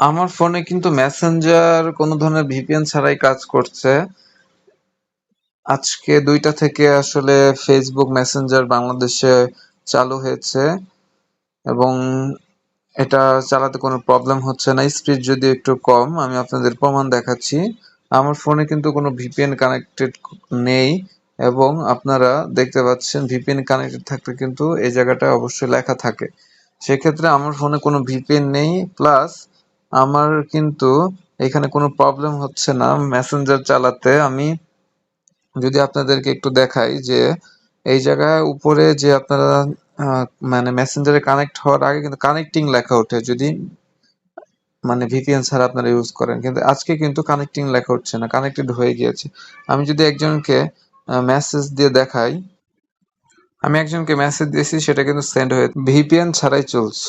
আমার ফোনে কিন্তু মেসেঞ্জার কোনো ধরনের ভিপিএন ছাড়াই কাজ করছে। আজকে ২টা থেকে আসলে ফেসবুক মেসেঞ্জার বাংলাদেশে চালু হয়েছে এবং এটা চালাতে কোনো প্রবলেম হচ্ছে না। স্পিড যদিও একটু কম, আমি আপনাদের প্রমাণ দেখাচ্ছি। আমার ফোনে কিন্তু কোনো ভিপিএন কানেক্টেড নেই এবং আপনারা দেখতে পাচ্ছেন ভিপিএন কানেক্টেড থাকলে কিন্তু এই জায়গাটায় অবশ্যই লেখা থাকে। সেক্ষেত্রে আমার ফোনে কোনো ভিপিএন নেই, প্লাস আমার কিন্তু এখানে কোনো প্রবলেম হচ্ছে না মেসেঞ্জার চালাতে। আমি যদি আপনাদেরকে একটু দেখাই যে এই জায়গায় উপরে যে আপনারা মানে মেসেঞ্জারে কানেক্ট হওয়ার আগে কিন্তু কানেক্টিং লেখা ওঠে যদি মানে ভিপিএন ছাড়া আপনারা ইউজ করেন, কিন্তু আজকে কিন্তু কানেক্টিং লেখা উঠছে না, কানেক্টেড হয়ে গিয়েছে। আমি যদি একজনকে মেসেজ দিয়ে দেখাই, আমি একজনকে মেসেজ দিয়েছি, সেটা কিন্তু সেন্ড হয়ে ভিপিএন ছাড়াই চলছে।